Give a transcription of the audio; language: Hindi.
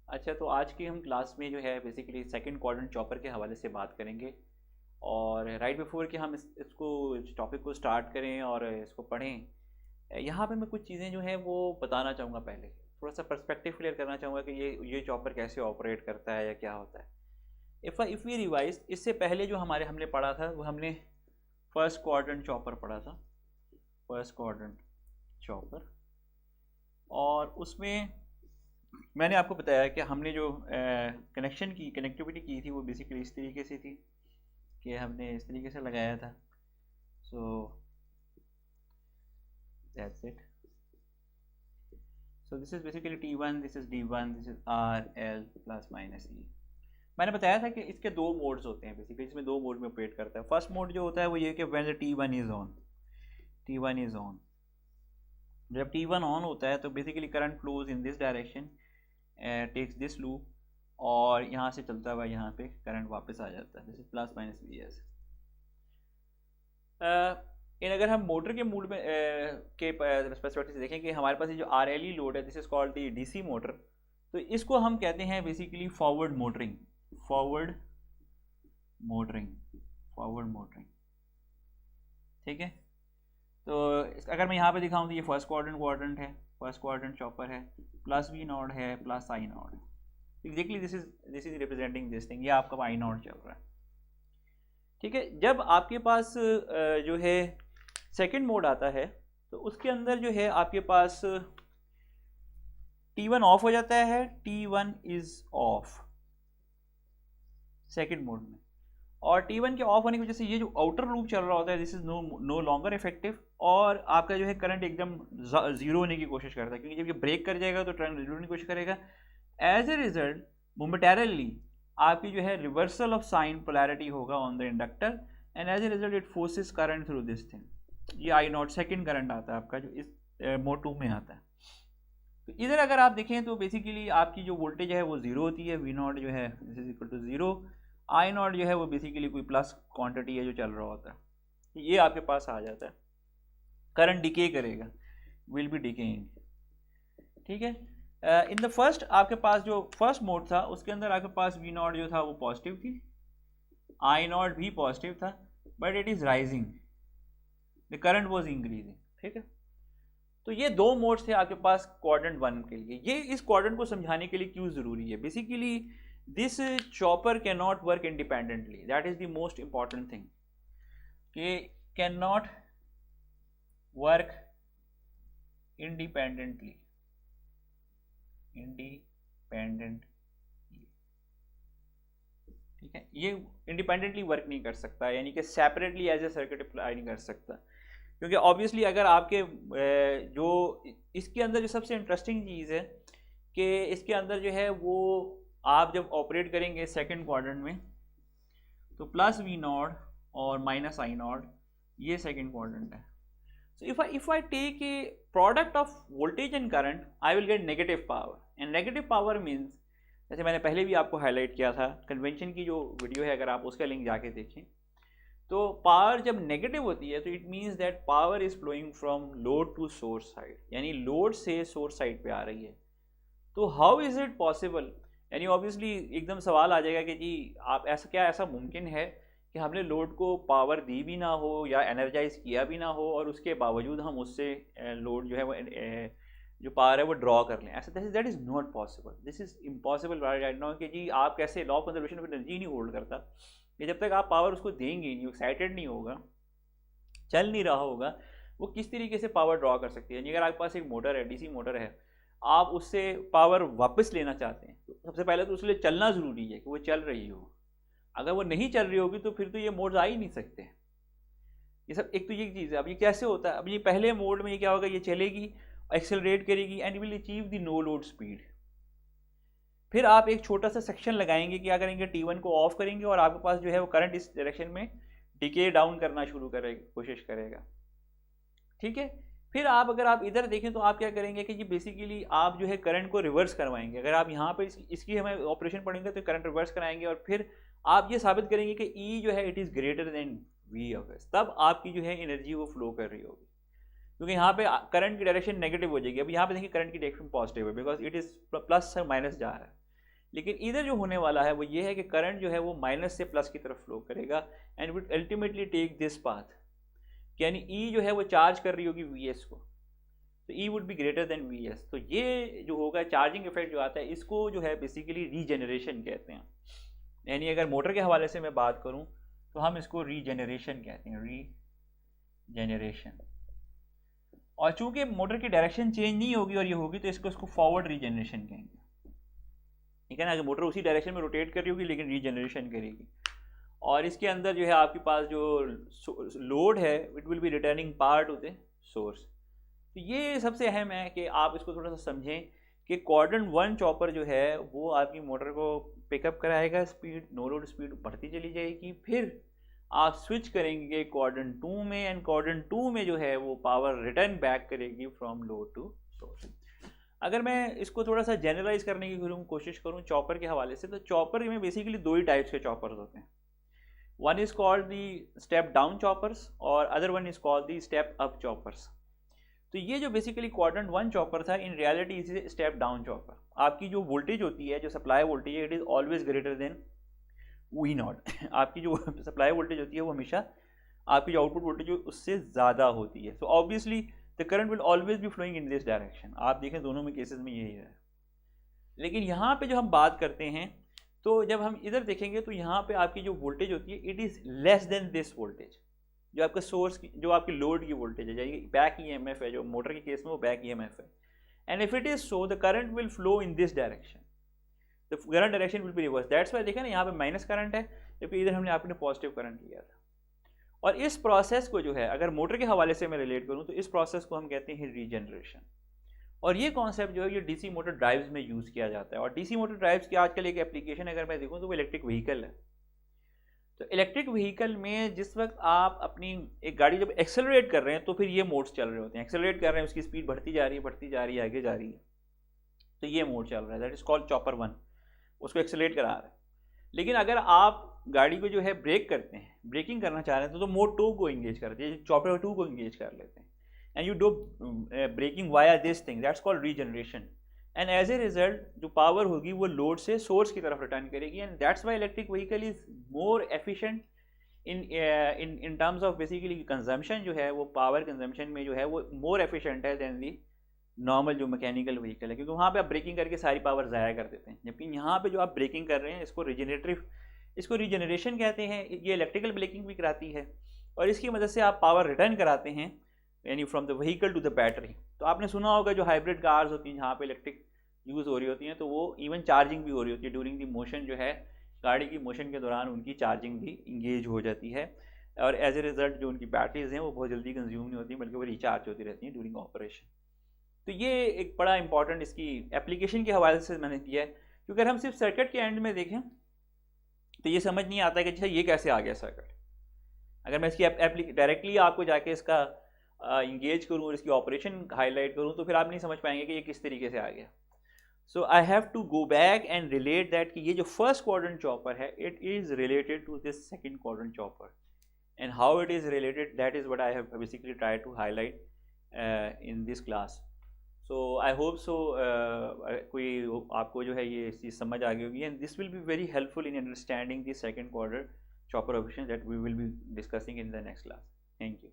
अच्छा, तो आज की हम क्लास में जो है बेसिकली सेकंड क्वाड्रेंट चॉपर के हवाले से बात करेंगे। और राइट बिफोर कि हम इसको इस टॉपिक को स्टार्ट करें और इसको पढ़ें, यहाँ पे मैं कुछ चीज़ें जो हैं वो बताना चाहूँगा। पहले थोड़ा सा पर्सपेक्टिव क्लियर करना चाहूँगा कि ये चॉपर कैसे ऑपरेट करता है या क्या होता है। इफ़ वी रिवाइज, इससे पहले जो हमने पढ़ा था वो हमने फर्स्ट क्वाड्रेंट चॉपर पढ़ा था। फर्स्ट क्वाड्रेंट चॉपर, और उसमें मैंने आपको बताया कि हमने जो कनेक्टिविटी की थी वो बेसिकली इस तरीके से थी कि हमने इस तरीके से लगाया था। So that's it. So this is basically T1, this is D1, this is R L plus minus E। मैंने बताया था कि इसके दो मोड्स होते हैं बेसिकली, इसमें दो मोड में ऑपरेट करता है। फर्स्ट मोड जो होता है वो ये कि when the T1 is on, T1 is on. जब T1 ऑन होता है तो basically current flows in this direction, takes this loop, और यहाँ से चलता हुआ यहाँ पे करंट वापस आ जाता है। This is plus minus V S. अगर हम मोटर के मूड में के पर्सपेक्टिव से देखें कि हमारे पास ये जो आर एल ई लोड है, this is called the DC motor, तो इसको हम कहते हैं basically forward motoring. Forward motoring, forward motoring, ठीक है। तो अगर मैं यहाँ पे दिखाऊँ तो ये फर्स्ट क्वाड्रेंट है, फर्स्ट क्वाड्रेंट चॉपर है, प्लस वी नॉट है, प्लस आई नॉट है। Exactly this is representing this thing. ये आपका आई नॉट चल रहा है, ठीक है। जब आपके पास जो है सेकंड मोड आता है तो उसके अंदर जो है आपके पास T1 ऑफ हो जाता है, T1 is of second mode में। और T1 के ऑफ होने की वजह से ये जो आउटर लूप चल रहा होता है, this is no longer effective, और आपका जो है करंट एकदम जीरो होने की कोशिश करता है, क्योंकि जब ये ब्रेक कर जाएगा तो करंट जीरो होने की कोशिश करेगा। एज ए रिजल्ट मोमेंटरली आपकी जो है रिवर्सल ऑफ साइन पोलैरिटी होगा on the inductor, and as a result it forces current through this thing. ये आई नॉट सेकेंड करंट आता है आपका, जो इस मोड 2 में आता है। तो इधर अगर आप देखें तो बेसिकली आपकी जो वोल्टेज है वो जीरो होती है, वी नॉट जो है this is equal to zero, I naught जो है वो बेसिकली कोई प्लस क्वांटिटी है जो चल रहा होता है। ये आपके पास आ जाता है, करंट डिके करेगा, विल बी डिकेइंग, ठीक है। इन द फर्स्ट आपके पास जो फर्स्ट मोड था उसके अंदर आपके पास वी नॉट जो था वो पॉजिटिव थी, आई नॉट भी पॉजिटिव था, but it is rising, the current was increasing, ठीक है। तो ये दो मोड्स थे आपके पास क्वाड्रेंट 1 के लिए। ये इस क्वाड्रेंट को समझाने के लिए क्यों जरूरी है, basically this chopper can not work independently, that is the most important thing, कि कैन नॉट वर्क इंडिपेंडेंटली, ठीक है। ये इंडिपेंडेंटली वर्क नहीं कर सकता, यानी कि separately as a circuit apply नहीं कर सकता, क्योंकि ऑब्वियसली अगर आपके जो इसके अंदर जो सबसे इंटरेस्टिंग चीज़ है कि इसके अंदर जो है वो आप जब ऑपरेट करेंगे सेकंड क्वाड्रेंट में तो प्लस वी नॉट और माइनस आई नॉट, ये सेकंड क्वाड्रेंट है। So if I take a product of voltage and current, I will get negative power, and negative power means, जैसे मैंने पहले भी आपको हाईलाइट किया था, कन्वेंशन की जो वीडियो है अगर आप उसका लिंक जाके देखें, तो पावर जब नेगेटिव होती है तो it means that power is flowing from load to source side, यानी लोड से सोर्स साइड पे आ रही है। तो हाउ इज इट पॉसिबल, यानी ऑब्वियसली एकदम सवाल आ जाएगा कि जी आप ऐसा मुमकिन है कि हमने लोड को पावर दी भी ना हो या एनर्जाइज किया भी ना हो और उसके बावजूद हम उससे लोड जो है वो जो पावर है वो ड्रॉ कर लें, ऐसा that is not possible, this is impossible right now. कि जी आप कैसे, law of conservation of energy नहीं होल्ड करता कि जब तक आप पावर उसको देंगे नहीं, एक्साइटेड नहीं होगा, चल नहीं रहा होगा, वो किस तरीके से पावर ड्रॉ कर सकती है। यानी अगर आपके पास एक मोटर है, डीसी मोटर है, आप उससे पावर वापस लेना चाहते हैं तो सबसे पहले तो उसके लिए चलना ज़रूरी है कि वो चल रही हो। अगर वो नहीं चल रही होगी तो फिर तो ये मोड्स आ ही नहीं सकते। ये सब एक तो ये चीज़ है। अब ये कैसे होता है, अब ये पहले मोड में ये क्या होगा, ये चलेगी, एक्सेलरेट करेगी and will achieve the no load speed. फिर आप एक छोटा सा सेक्शन लगाएंगे, क्या करेंगे, T1 को ऑफ करेंगे और आपके पास जो है वो करंट इस डायरेक्शन में डिके डाउन करना शुरू करेगा, कोशिश करेगा, ठीक है। फिर आप अगर आप इधर देखें तो आप क्या करेंगे कि ये बेसिकली आप जो है करंट को रिवर्स करवाएंगे। अगर आप यहाँ पे इसकी हमें ऑपरेशन पढ़ेंगे तो करंट रिवर्स कराएंगे और फिर आप ये साबित करेंगे कि E जो है it is greater than V of S, तब आपकी जो है एनर्जी वो फ्लो कर रही होगी, क्योंकि यहाँ पे करंट की डायरेक्शन नेगेटिव हो जाएगी। अब यहाँ पे देखिए करंट की डायरेक्शन पॉजिटिव है, बिकॉज इट इज़ प्लस से माइनस जा रहा है। लेकिन इधर जो होने वाला है वो ये है कि करंट जो है वो माइनस से प्लस की तरफ फ्लो करेगा and will ultimately take this path, यानी ई जो है वो चार्ज कर रही होगी वी एस को, तो E would be greater than V S. तो ये जो होगा चार्जिंग इफेक्ट जो आता है इसको जो है बेसिकली रीजेनरेशन कहते हैं। यानी अगर मोटर के हवाले से मैं बात करूं तो हम इसको रीजेनरेशन कहते हैं, रीजेनरेशन। और चूंकि मोटर की डायरेक्शन चेंज नहीं होगी और ये होगी तो इसको फॉरवर्ड रीजेनरेशन कहेंगे, ठीक है ना। अगर मोटर उसी डायरेक्शन में रोटेट कर रही होगी लेकिन रीजेनरेशन करेगी। और इसके अंदर जो है आपके पास जो लोड है it will be returning power to the source. तो ये सबसे अहम है कि आप इसको थोड़ा सा समझें कि क्वाड्रेंट 1 चॉपर जो है वो आपकी मोटर को पिकअप कराएगा, स्पीड नो लोड स्पीड बढ़ती चली जाएगी, फिर आप स्विच करेंगे क्वाड्रेंट 2 में एंड क्वाड्रेंट 2 में जो है वो पावर रिटर्न बैक करेगी फ्रॉम लोड टू सोर्स। अगर मैं इसको थोड़ा सा जनरलाइज करने की कोशिश करूँ चॉपर के हवाले से, तो चॉपर में बेसिकली दो ही टाइप्स के चॉपर्स होते हैं। One is called the step down choppers और other one is called the step up choppers. तो ये जो बेसिकली क्वाड्रेंट 1 चॉपर था in reality is step down chopper. आपकी जो वोल्टेज होती है, जो सप्लाई वोल्टेज है, it is always greater than V nought. आपकी जो सप्लाई वोल्टेज होती है वो हमेशा आपकी जो आउटपुट वोल्टेज उससे ज़्यादा होती है। So obviously the current will always be flowing in this direction. आप देखें दोनों में केसेस में यही है। लेकिन यहाँ पे जो हम बात करते हैं तो जब हम इधर देखेंगे तो यहाँ पे आपकी जो वोल्टेज होती है it is less than this voltage, जो आपका सोर्स की, जो आपकी लोड की वोल्टेज है, यानी बैक ईएमएफ है, जो मोटर के केस में वो बैक ईएमएफ है। And if it is so the current will flow in this direction, the current direction will be reverse. That's why देखें ना यहाँ पे माइनस करंट है जबकि इधर हमने आपने पॉजिटिव करंट लिया था। और इस प्रोसेस को जो है अगर मोटर के हवाले से मैं रिलेट करूँ तो इस प्रोसेस को हम कहते हैं रीजनरेशन। और ये कॉन्सेप्ट जो है ये डीसी मोटर ड्राइव्स में यूज़ किया जाता है। और डीसी मोटर ड्राइव्स की आजकल एक एप्लीकेशन अगर मैं देखूँ तो वो इलेक्ट्रिक व्हीकल है। तो इलेक्ट्रिक व्हीकल में जिस वक्त आप अपनी एक गाड़ी जब एक्सेलरेट कर रहे हैं तो फिर ये मोड्स चल रहे होते हैं। एक्सेलरेट कर रहे हैं, उसकी स्पीड बढ़ती जा रही है, आगे जा रही है, तो ये मोड चल रहा है, दैट इज कॉल्ड चॉपर 1, उसको एक्सेलरेट करा रहा है। लेकिन अगर आप गाड़ी को जो है ब्रेक करते हैं, ब्रेकिंग करना चाह रहे हैं तो मोड 2 को इंगेज करते हैं, चॉपर 2 को इंगेज कर लेते हैं and you do braking via this thing, that's called regeneration. And as a result जो पावर होगी वो लोड से सोर्स की तरफ रिटर्न करेगी। And that's why electric vehicle is more efficient in terms of basically consumption, जो है वो पावर कंजम्पशन में जो है वो मोर एफिशिएंट है देन दी नॉर्मल जो मैकेनिकल व्हीकल है, क्योंकि वहाँ पे आप ब्रेकिंग करके सारी पावर ज़ाया कर देते हैं। जबकि यहाँ पे जो आप ब्रेकिंग कर रहे हैं इसको रीजनरेशन कहते हैं। ये इलेक्ट्रिकल ब्रेकिंग भी कराती है और इसकी मदद से आप पावर रिटर्न कराते हैं, यानी from the vehicle to the battery. तो आपने सुना होगा जो हाइब्रिड कार्स होती हैं जहाँ पे इलेक्ट्रिक यूज़ हो रही होती हैं तो वो इवन चार्जिंग भी हो रही होती है ड्यूरिंग दी मोशन, जो है गाड़ी की मोशन के दौरान उनकी चार्जिंग भी इंगेज हो जाती है। और एज ए रिजल्ट जो उनकी बैटरीज हैं वो बहुत जल्दी कंज्यूम नहीं होती बल्कि वो रिचार्ज होती रहती हैं ड्यूरिंग ऑपरेशन। तो ये एक बड़ा इंपॉर्टेंट इसकी एप्लीकेशन के हवाले से मैंने किया है, क्योंकि अगर हम सिर्फ सर्किट के एंड में देखें तो ये समझ नहीं आता कि अच्छा ये कैसे आ गया सर्किट। अगर मैं इसकी डायरेक्टली आपको जाके इसका इंगेज करूँ और इसकी ऑपरेशन हाईलाइट करूँ तो फिर आप नहीं समझ पाएंगे कि ये किस तरीके से आ गया। So I have to go back and relate that कि ये जो फर्स्ट क्वाड्रेंट चॉपर है it is related to this second quadrant chopper and how it is related, that is what I have basically try to highlight in this class. So I hope so कोई आपको जो है ये चीज़ समझ आ गई होगी and this will be very helpful in understanding this second quadrant chopper operation that we will be discussing in the next class. Thank you.